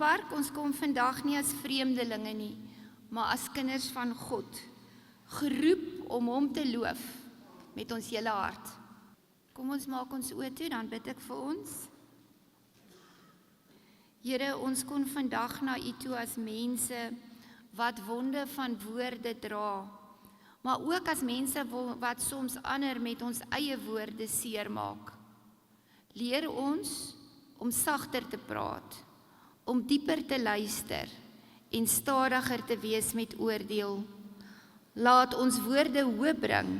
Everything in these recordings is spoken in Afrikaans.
Park, ons kom vandag nie as vreemdelinge nie, maar as kinders van God, geroep om hom te loof met ons hele hart. Kom ons maak ons oë toe, dan bid ek vir ons. Here, ons kom vandag na U toe as mense wat wonde van woorde dra, maar ook as mense wat soms ander met ons eie woorde seermaak. Leer ons om sagter te praat, om dieper te luister en stadiger te wees met oordeel. Laat ons woorde hoop bring,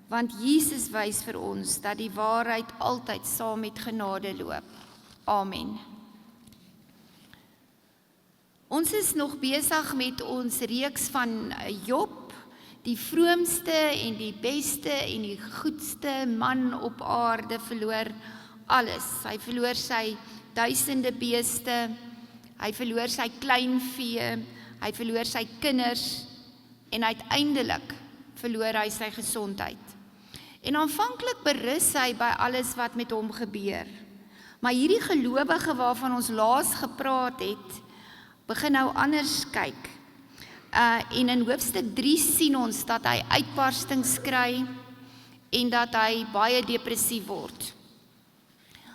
want Jesus wys vir ons dat die waarheid altyd saam met genade loop. Amen. Ons is nog besig met ons reeks van Job, die vroomste en die beste en die goedste man op aarde verloor alles. Hy verloor sy duisende beeste, hy verloor sy kleinvee, hy verloor sy kinders en uiteindelik verloor hy sy gesondheid. En aanvanklik berus hy by alles wat met hom gebeur. Maar hierdie gelowige waarvan ons laas gepraat het, begin nou anders kyk. En in hoofstuk 3 sien ons dat hy uitbarstings kry en dat hy baie depressief word.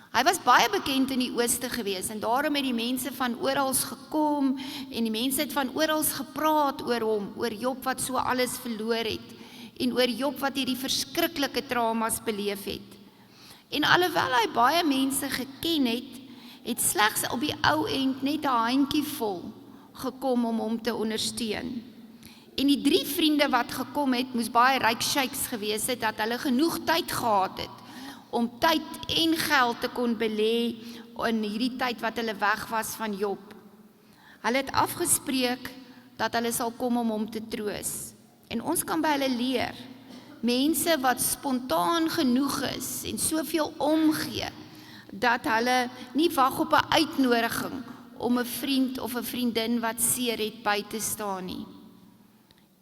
Hy was baie bekend in die ooste gewees en daarom het die mense van oral gekom en die mense het van oral gepraat oor hom, oor Job wat so alles verloor het en oor Job wat hierdie verskriklike traumas beleef het. En alhoewel hy baie mense geken het, het slegs op die ou end net 'n handjie vol gekom om hom te ondersteun. En die 3 vriende wat gekom het, moes baie ryk sheiks gewees het, dat hulle genoeg tyd gehad het, om tyd en geld te kon belê in hierdie tyd wat hulle weg was van Job. Hulle het afgespreek dat hulle sal kom om hom te troos. En ons kan by hulle leer, mense wat spontaan genoeg is en soveel omgee, dat hulle nie wag op 'n uitnodiging om 'n vriend of 'n vriendin wat seer het by te staan nie.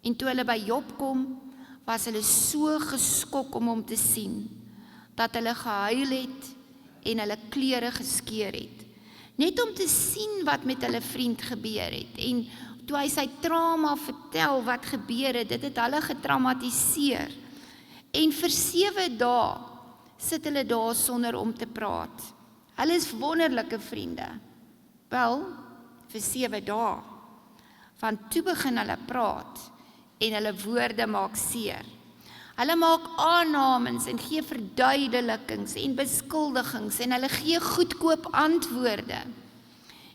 En toe hulle by Job kom, was hulle so geskok om hom te sien, dat hulle gehuil het en hulle klere geskeur het. Net om te sien wat met hulle vriend gebeur het. En toe hy sy trauma vertel wat gebeur het, dit het hulle getraumatiseer. En vir 7 dae sit hulle daar sonder om te praat. Hulle is wonderlike vriende. Wel, vir 7 dae. Want toe begin hulle praat en hulle woorde maak seer. Hulle maak aannames en gee verduidelikings en beskuldigings en hulle gee goedkoop antwoorde.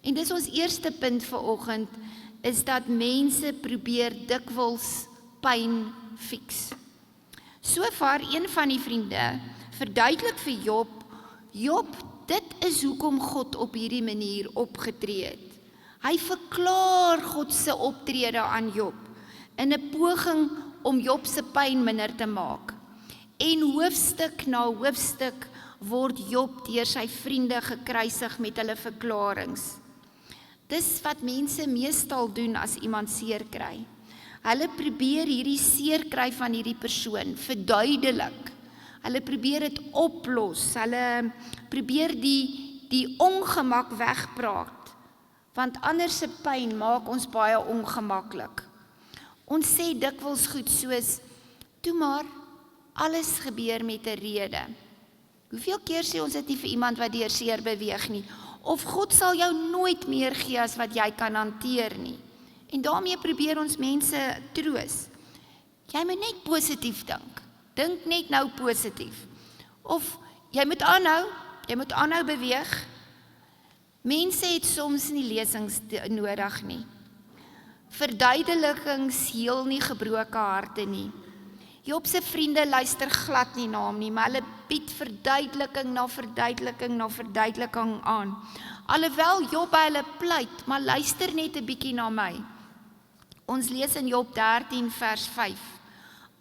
En dis ons eerste punt vanoggend, is dat mense probeer dikwels pyn fix. Sover een van die vriende verduidelik vir Job, dit is hoekom God op hierdie manier opgetree het. Hy verklaar God se optrede aan Job in 'n poging om Job se pyn minder te maak. En hoofstuk na hoofstuk word Job deur sy vriende gekruisig met hulle verklaringe. Dis wat mense meestal doen as iemand seer kry. Hulle probeer hierdie seer kry van hierdie persoon verduidelik. Hulle probeer dit oplos. Hulle probeer die ongemak wegpraat. Want anders se pyn maak ons baie ongemaklik. Ons sê dikwels goed soos, toe maar, alles gebeur met 'n rede. Hoeveel keer sê ons dit nie vir iemand wat deur seer beweeg nie? Of God sal jou nooit meer gee as wat jy kan hanteer nie. En daarmee probeer ons mense troos. Jy moet net positief dink. Dink net nou positief. Of jy moet aanhou beweeg. Mense het soms nie lesings nodig nie. Verduidelikings heel nie gebroke harte nie. Job se vriende luister glad nie na hom nie, maar hulle bied verduideliking na verduideliking na verduideliking aan. Alhoewel Job by hulle pleit, maar luister net 'n bietjie na my. Ons lees in Job 13 vers 5.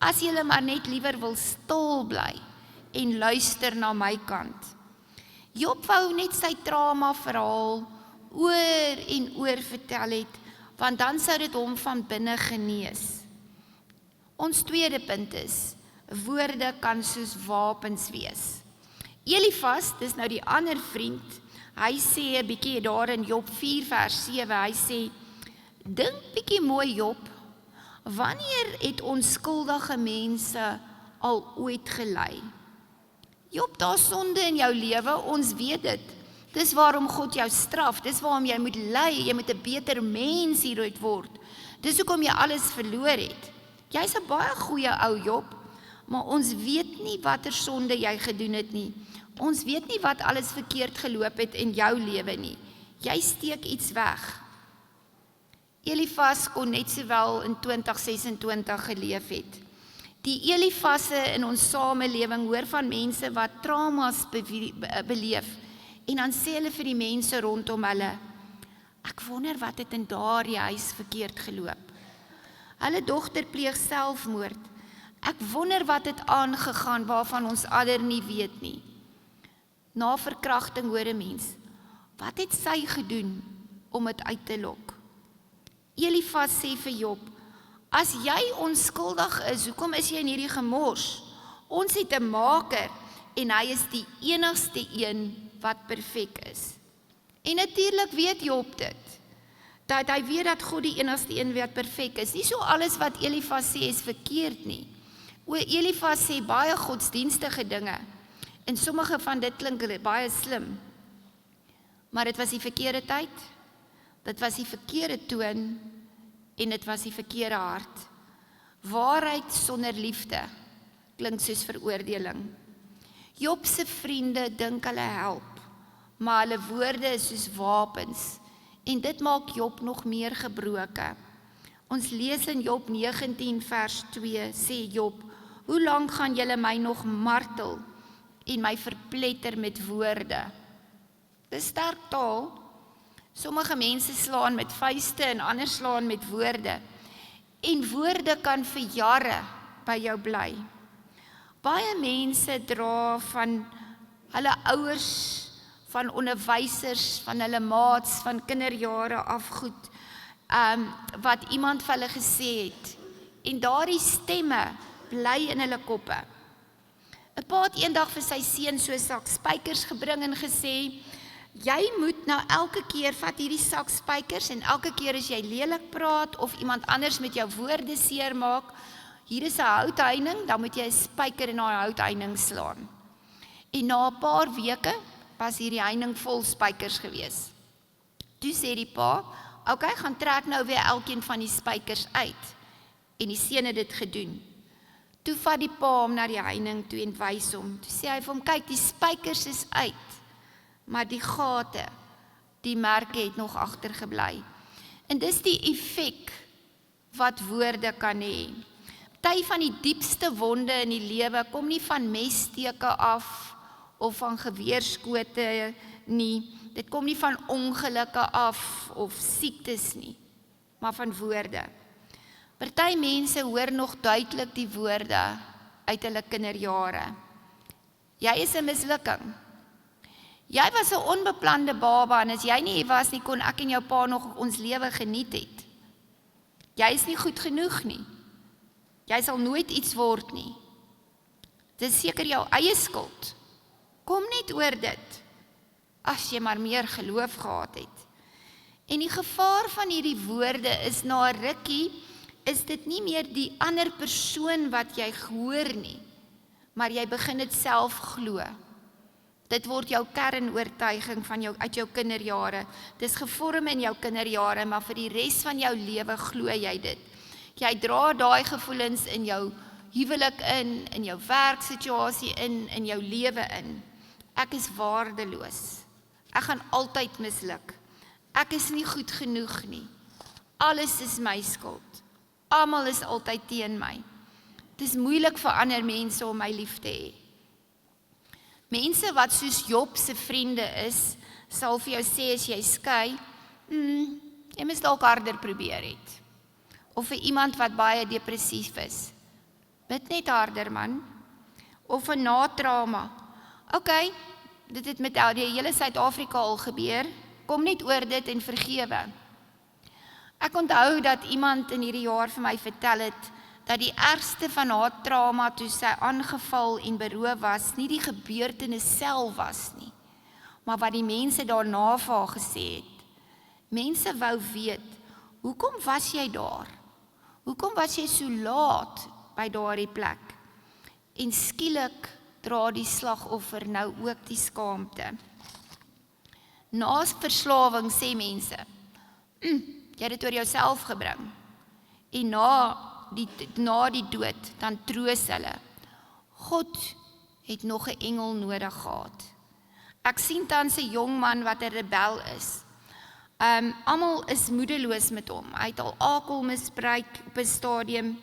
As julle maar net liewer wil stil bly en luister na my kant. Job wou net sy trauma verhaal oor en oor vertel het, want dan sou dit hom van binne genees. Ons tweede punt is, woorde kan soos wapens wees. Elifas, dis nou die ander vriend, Hy sê 'n bietjie daar in Job 4 vers 7, hy sê, dink bietjie mooi Job, wanneer het onskuldige mense al ooit gelei? Job, daar sonde in jou lewe, ons weet dit. Dis waarom God jou straf, dis waarom jy moet ly, jy moet 'n beter mens hieruit word. Dis hoekom jy alles verloor het. Jy's 'n baie goeie ou Job, maar ons weet nie watter sonde jy gedoen het nie. Ons weet nie wat alles verkeerd geloop het in jou lewe nie. Jy steek iets weg. Elifas kon net sowel in 2026 geleef het. Die Elifasse in ons samelewing hoor van mense wat traumas beleef en dan sê hulle vir die mense rondom hulle, ek wonder wat het in daardie huis verkeerd geloop. Hulle dogter pleeg selfmoord. Ek wonder wat het aangegaan waarvan ons ander nie weet nie. Na verkrachting hoor 'n mens, wat het sy gedoen om dit uit te lok? Elifas sê vir Job, as jy onskuldig is, hoekom is jy in hierdie gemors? Ons het 'n maker en hy is die enigste een wat perfek is. En natuurlik weet Job dit, dat hy weet dat God die enigste een wat perfek is. Nie so alles wat Elifas sê is verkeerd nie. Elifas sê baie godsdienstige dinge, en sommige van dit klink baie slim, maar dit was die verkeerde tyd, dit was die verkeerde toon, en dit was die verkeerde hart. Waarheid sonder liefde klink soos veroordeling. Job se vriende dink hulle help, maar hulle woorde is soos wapens, en dit maak Job nog meer gebroke. Ons lees in Job 19 vers 2, sê Job, hoe lank gaan julle my nog martel en my verpletter met woorde? Dis sterk taal. Sommige mense slaan met vuiste en ander slaan met woorde. En woorde kan vir jare by jou bly. Baie mense dra van hulle ouers, van onderwysers, van hulle maats, van kinderjare af goed, wat iemand vir hulle gesê het. En daardie stemme bly in hulle koppe. 'n Pa het eendag vir sy seun so 'n sak spykers gebring en gesê, jy moet nou elke keer vat hierdie sak spykers en elke keer as jy lelik praat of iemand anders met jou woorde seermaak, hier is 'n houtheining, dan moet jy 'n spyker in daai houtheining slaan. En na 'n paar weke was hierdie heining vol spykers gewees. Toe sê die pa, okay, gaan trek nou weer elkeen van die spykers uit. En die seun het dit gedoen. Toe vat die pa hom na die heining toe en wys hom. Toe sê hy vir hom, kyk, die spykers is uit, maar die gate, die merke het nog agtergebly. En dis die effek wat woorde kan hê. Party van die diepste wonde in die lewe kom nie van messteke af of van geweerskote nie. Dit kom nie van ongelukke af of siektes nie, maar van woorde. Party mense hoor nog duidelik die woorde uit hulle kinderjare. Jy is 'n mislukking. Jy was 'n onbeplande baba en as jy nie hier was nie, kon ek en jou pa nog ons lewe geniet het. Jy is nie goed genoeg nie. Jy sal nooit iets word nie. Dis seker jou eie skuld. Kom net oor dit, as jy maar meer geloof gehad het. En die gevaar van hierdie woorde is na 'n rukkie, is dit nie meer die ander persoon wat jy hoor nie, maar jy begin dit self glo. Dit word jou kernoortuiging van uit jou kinderjare. Dis gevorm in jou kinderjare, maar vir die res van jou lewe glo jy dit. Jy dra daai gevoelens in jou huwelik in jou werksituasie in jou lewe in. Ek is waardeloos. Ek gaan altyd misluk. Ek is nie goed genoeg nie. Alles is my skuld. Almal is altyd teen my. Dit is moeilik vir ander mense om my lief te hê. Mense wat soos Job se vriende is, sal vir jou sê as jy skei, jy moet dalk harder probeer het. Of vir iemand wat baie depressief is, bid net harder man. Of vir na-trauma, okay, dit het met die hele Suid-Afrika al gebeur, kom net oor dit en vergewe. Ek onthou dat iemand in hierdie jaar vir my vertel het, dat die ergste van haar trauma toe sy aangeval en beroof was, nie die gebeurtenis self was nie, maar wat die mense daarna vir haar gesê het. Mense wou weet, hoekom was jy daar? Hoekom was jy so laat by daardie plek? En skielik dra die slagoffer nou ook die skaamte. Na verslawing sê mense, jy het dit oor jouself gebring. En na die dood, dan troos hulle. God het nog 'n engel nodig gehad. Ek sien tans 'n jong man wat 'n rebel is. Almal is moedeloos met hom. Hy het al alkohol misbruik op 'n stadium.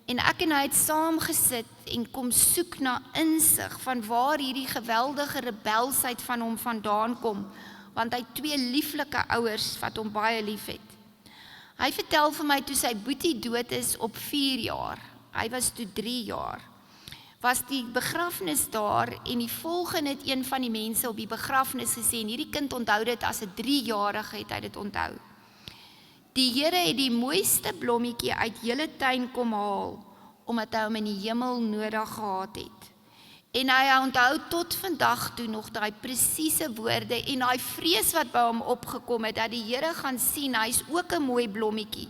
En ek en hy het saam gesit en kom soek na insig van waar hierdie geweldige rebelsheid van hom vandaan kom. Want hy het 2 lieflike ouers wat hom baie lief het. Hy vertel vir my toe sy boetie dood is op 4 jaar. Hy was toe 3 jaar. Was die begrafnis daar en die volgende het een van die mense op die begrafnis gesê, en hierdie kind onthou dit as 'n 3-jarige het hy dit onthou. Die Here het die mooiste blommetjie uit julle tuin kom haal, omdat hy hom in die hemel nodig gehad het. En hy onthou tot vandag toe nog daai presiese woorde en daai vrees wat by hom opgekom het, dat die Here gaan sien, hy is ook 'n mooi blommetjie.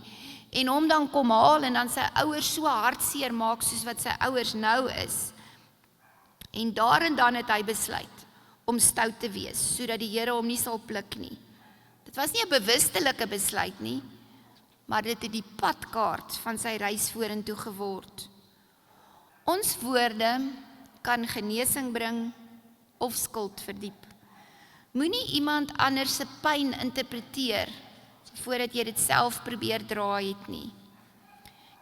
En hom dan kom haal en dan sy ouers so hartseer maak soos wat sy ouers nou is. En daar en dan het hy besluit om stout te wees, sodat die Here hom nie sal pluk nie. Dit was nie 'n bewustelike besluit nie, maar dit het die padkaart van sy reis vorentoe geword. Ons woorde kan genesing bring of skuld verdiep. Moenie iemand anders se pyn interpreteer voordat jy dit self probeer dra het nie.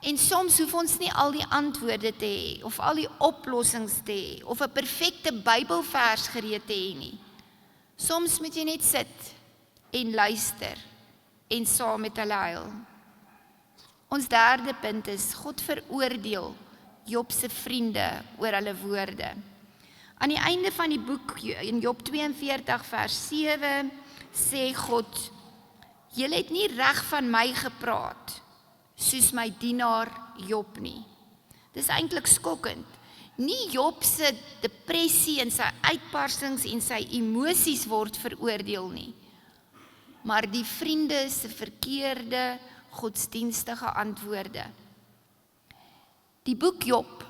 En soms hoef ons nie al die antwoorde te hê, of al die oplossings te hê, of 'n perfekte Bybelvers gereed te hê nie. Soms moet jy net sit en luister en saam met hulle huil. Ons derde punt is, God veroordeel Job se vriende oor hulle woorde. Aan die einde van die boek, in Job 42 vers 7, sê God, julle het nie reg van my gepraat, soos my dienaar Job nie. Dis eintlik skokkend. Nie Job se depressie en sy uitbarsings en sy emosies word veroordeel nie, maar die vriende se verkeerde godsdienstige antwoorde. Die boek Job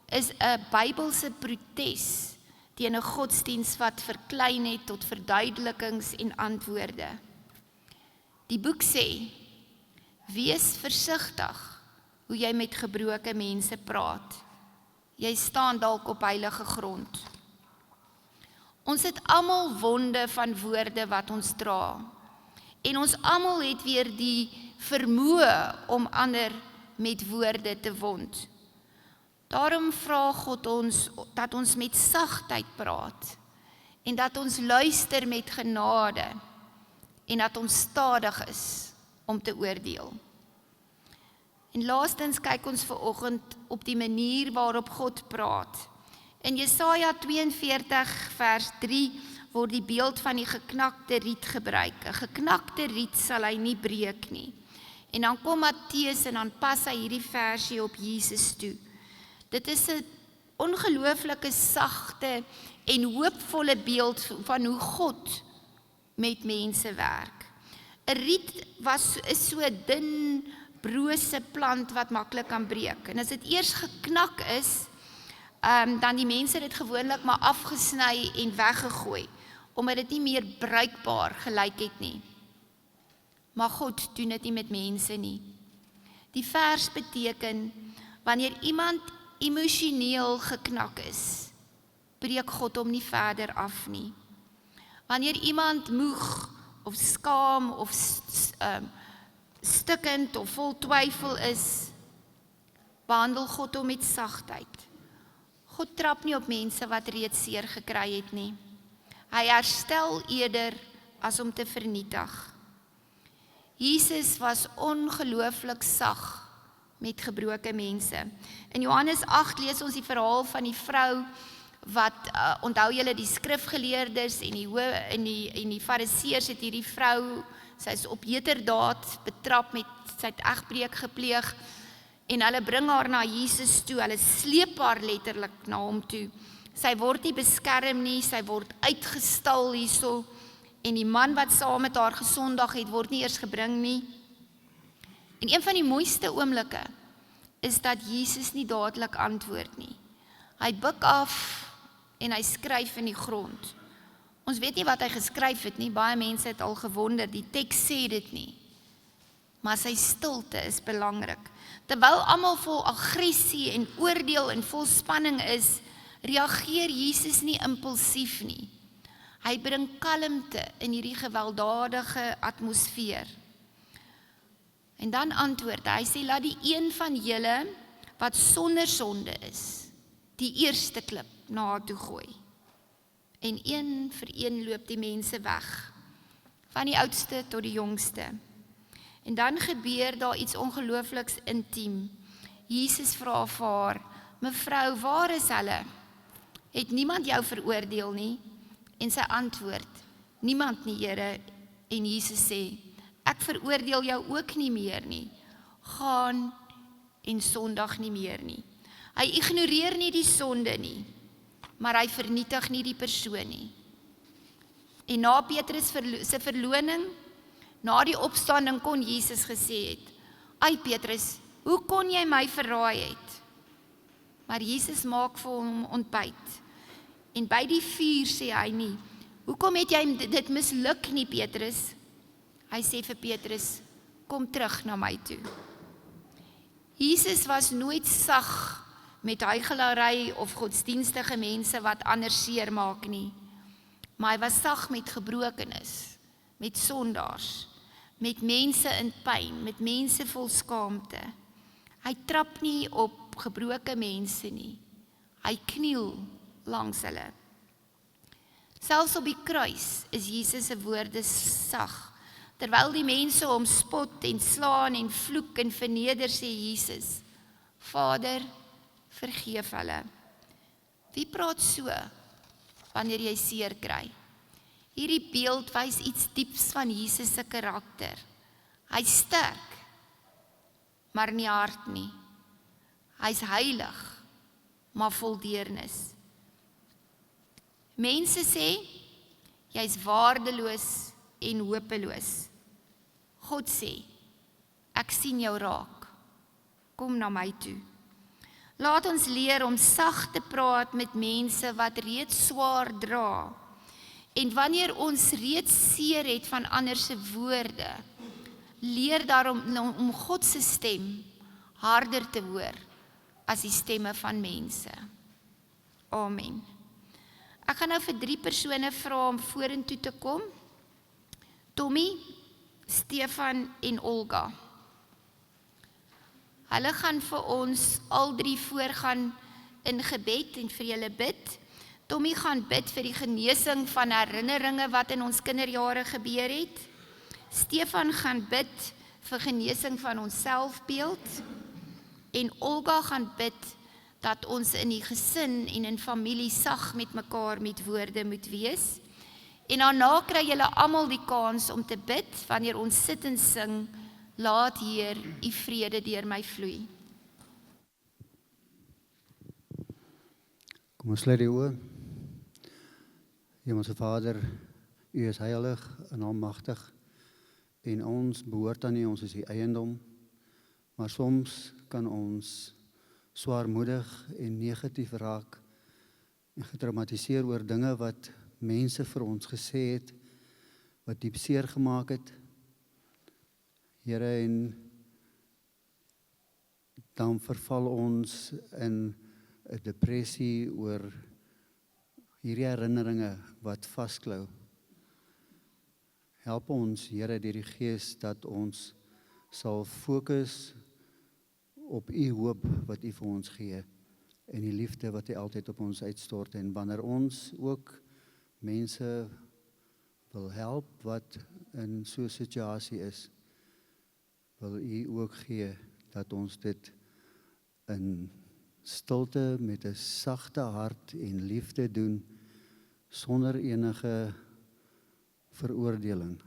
is 'n Bybelse protes teen 'n godsdiens wat verklein het tot verduidelikings en antwoorde. Die boek sê, wees versigtig hoe jy met gebroke mense praat. Jy staan dalk op heilige grond. Ons het almal wonde van woorde wat ons dra. En ons almal het weer die vermoë om ander met woorde te wond. Daarom vra God ons dat ons met sagtheid praat en dat ons luister met genade en dat ons stadig is om te oordeel. En laastens kyk ons vanoggend op die manier waarop God praat. In Jesaja 42 vers 3 word die beeld van die geknakte riet gebruik. 'n Geknakte riet sal hy nie breek nie. En dan kom Matteus en dan pas hy hierdie versie op Jesus toe. Dit is 'n ongelooflike sagte en hoopvolle beeld van hoe God met mense werk. 'n Riet is so 'n dun, brose plant wat maklik kan breek. En as dit eers geknak is, dan die mense dit gewoonlik maar afgesny en weggegooi, omdat dit nie meer bruikbaar gelyk het nie. Maar God doen dit nie met mense nie. Die vers beteken, wanneer iemand emosioneel geknak is, breek God hom nie verder af nie. Wanneer iemand moeg of skaam of stikkend of vol twyfel is, behandel God hom met sagtheid. God trap nie op mense wat reeds seer gekry het nie. Hy herstel eerder as om te vernietig. Jesus was ongelooflik sag met gebroke mense. In Johannes 8 lees ons die verhaal van die vrou wat, onthou julle die skrifgeleerdes en die fariseërs het hierdie vrou, sy is op heterdaad betrap met, sy het egbreek gepleeg, en hulle bring haar na Jesus toe, hulle sleep haar letterlik na hom toe. Sy word nie beskerm nie, sy word uitgestal hierso, en die man wat saam met haar gesondag het, word nie eers gebring nie. En een van die mooiste oomblikke is dat Jesus nie dadelik antwoord nie. Hy buig af en hy skryf in die grond. Ons weet nie wat hy geskryf het nie, baie mense het al gewonder, die teks sê dit nie. Maar sy stilte is belangrik. Terwyl almal vol aggressie en oordeel en vol spanning is, reageer Jesus nie impulsief nie. Hy bring kalmte in hierdie gewelddadige atmosfeer. En dan antwoord hy sê, laat die een van julle wat sonder sonde is, die eerste klip na haar toe gooi. En een vir een loop die mense weg, van die oudste tot die jongste. En dan gebeur daar iets ongeloofliks intiem. Jesus vra vir haar, mevrou, waar is hulle? Het niemand jou veroordeel nie? En sy antwoord, niemand nie, Here. En Jesus sê, ek veroordeel jou ook nie meer nie. Gaan en sondig nie meer nie. Hy ignoreer nie die sonde nie, maar hy vernietig nie die persoon nie. En na Petrus se verloning, na die opstanding kon Jesus gesê het, ai Petrus, hoe kon jy my verraai het? Maar Jesus maak vir hom ontbyt. En by die vuur sê hy nie, hoekom het jy dit misluk nie, Petrus? Hy sê vir Petrus, kom terug na my toe. Jesus was nooit sag met huichelarry of godsdienstige mense wat ander seermaak nie. Maar hy was sag met gebrokenis, met sondaars, met mense in pyn, met mense vol skaamte. Hy trap nie op gebroke mense nie. Hy kniel langs hulle. Selfs op die kruis is Jesus se woorde sag. Terwyl die mense hom spot en slaan en vloek en verneder, sê Jesus, Vader, vergeef hulle. Wie praat so wanneer jy seer kry? Hierdie beeld wys iets dieps van Jesus se karakter. Hy's sterk, maar nie hard nie. Hy's heilig, maar vol deernis. Mense sê, jy's waardeloos en hopeloos. God sê, ek sien jou raak. Kom na my toe. Laat ons leer om sag te praat met mense wat reeds swaar dra. En wanneer ons reeds seer het van ander se woorde, leer daarom om God se stem harder te hoor as die stemme van mense. Amen. Ek gaan nou vir 3 persone vra om vorentoe te kom. Tommy, Stefan en Olga. Hulle gaan vir ons al 3 voorgaan in gebed en vir julle bid. Tommy gaan bid vir die genesing van herinneringe wat in ons kinderjare gebeur het. Stefan gaan bid vir genesing van ons selfbeeld. En Olga gaan bid dat ons in die gesin en in familie sag met mekaar met woorde moet wees. En daarna kry julle almal die kans om te bid wanneer ons sit en sing, laat Heer, u vrede deur my vloei. Kom ons sluit die oë. Hemelse Vader, u is heilig en almagtig en ons behoort aan u, ons is die eiendom, maar soms kan ons swaarmoedig en negatief raak en getraumatiseer oor dinge wat mense vir ons gesê het, wat diep seer gemaak het. Here, en dan verval ons in 'n depressie oor hierdie herinneringe wat vasklou. Help ons, Here, deur die Gees, dat ons sal fokus op u hoop wat u vir ons gee en die liefde wat u altyd op ons uitstort. En wanneer ons ook mense wil help wat in so 'n situasie is, wil u ook gee dat ons dit in stilte met 'n sagte hart en liefde doen, sonder enige veroordeling,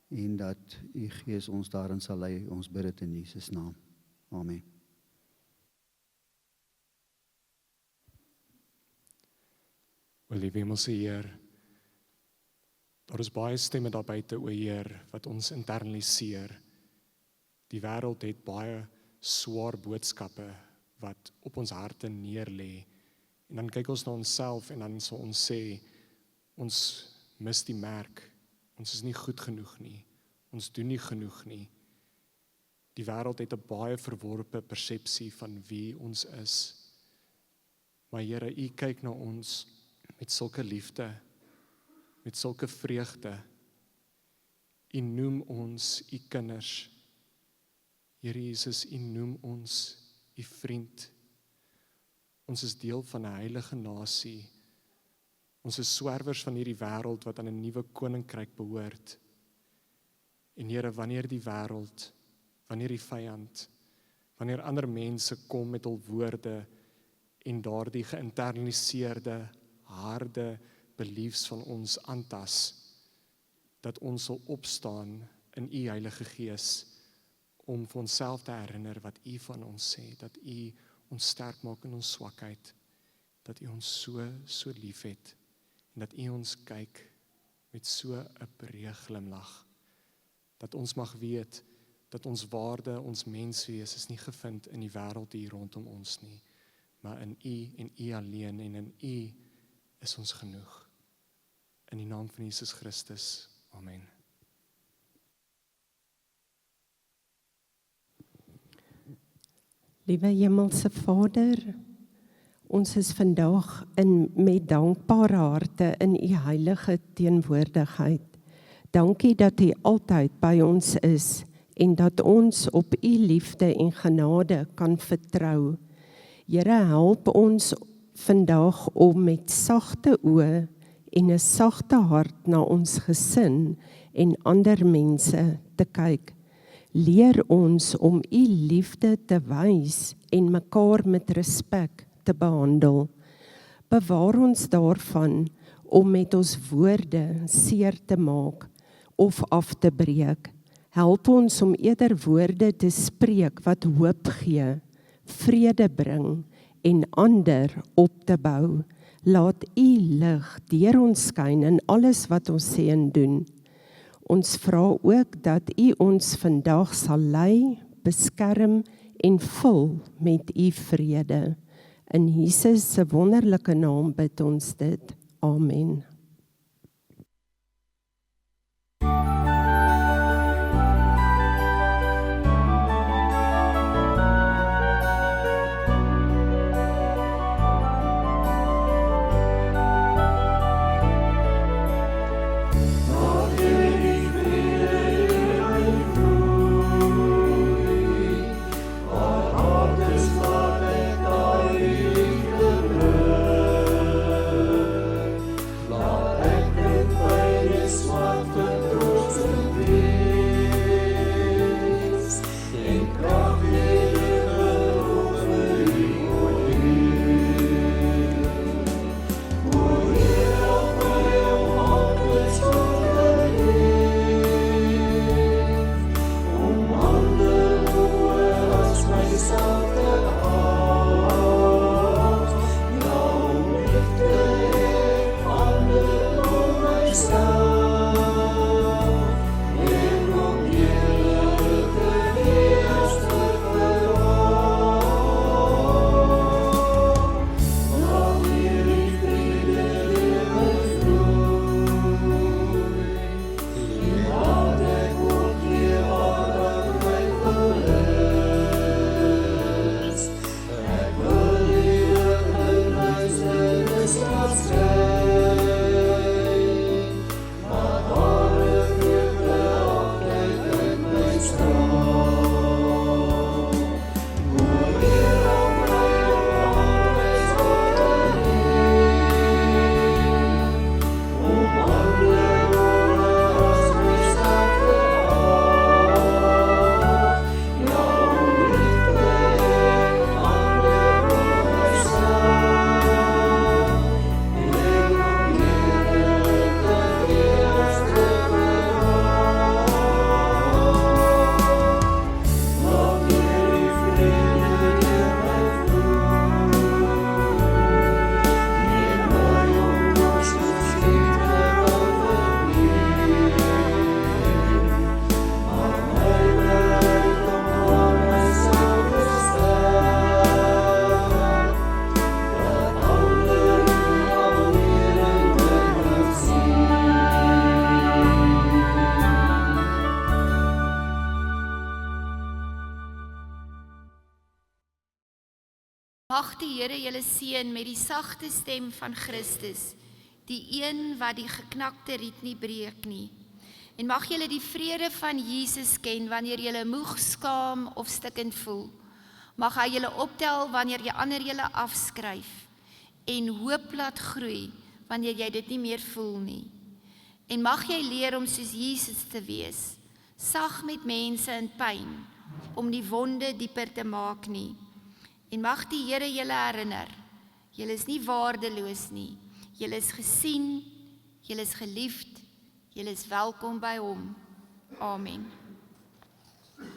en dat u Gees ons daarin sal lei. Ons bid dit in Jesus naam. Amen. O lieve Hemelse Heer, daar is baie stemme daar buite, o Heer, wat ons internaliseer. Die wêreld het baie swaar boodskappe wat op ons harte neerlê. En dan kyk ons na onsself en dan sal ons sê, ons mis die merk, ons is nie goed genoeg nie, ons doen nie genoeg nie. Die wêreld het 'n baie verworpe persepsie van wie ons is. Maar Here, U kyk na ons met sulke liefde, met sulke vreugde. U noem ons U kinders. Here Jesus, U noem ons U vriend. Ons is deel van 'n heilige nasie. Ons is swerwers van hierdie wêreld wat aan 'n nuwe koninkryk behoort. En Here, wanneer die wêreld, wanneer die vyand, wanneer ander mense kom met hul woorde en daardie geïnternaliseerde, harde beliefs van ons aantas, dat ons sal opstaan in U Heilige Gees om vir onsself te herinner wat U van ons sê, dat U ons sterk maak in ons swakheid, dat U ons so lief het en dat U ons kyk met so 'n breë glimlag, dat ons mag weet dat ons waarde, ons menswees is nie gevind in die wêreld hier rondom ons nie, maar in U en U alleen, en in U is ons genoeg. In die naam van Jesus Christus. Amen. Liewe Hemelse Vader, ons is vandag met dankbare harte in U heilige teenwoordigheid. Dankie dat U altyd by ons is en dat ons op U liefde en genade kan vertrou. Here, help ons vandag om met sagte oë en 'n sagte hart na ons gesin en ander mense te kyk. Leer ons om U liefde te wys en mekaar met respek te behandel. Bewaar ons daarvan om met ons woorde seer te maak of af te breek. Help ons om eerder woorde te spreek wat hoop gee, vrede bring en ander op te bou. Laat U lig deur ons skyn in alles wat ons sê en doen. Ons vra ook dat U ons vandag sal lei, beskerm en vul met U vrede. In Jesus se wonderlike naam bid ons dit. Amen. Laat Mag die Here julle seën met die sagte stem van Christus, die een wat die geknakte riet nie breek nie. En mag julle die vrede van Jesus ken wanneer julle moeg, skaam of stikkend voel. Mag hy julle optel wanneer jy ander julle afskryf en hoop laat groei wanneer jy dit nie meer voel nie. En mag jy leer om soos Jesus te wees, sag met mense in pyn, om die wonde dieper te maak nie. En mag die Here julle herinner, julle is nie waardeloos nie, julle is gesien, julle is geliefd, julle is welkom by hom. Amen.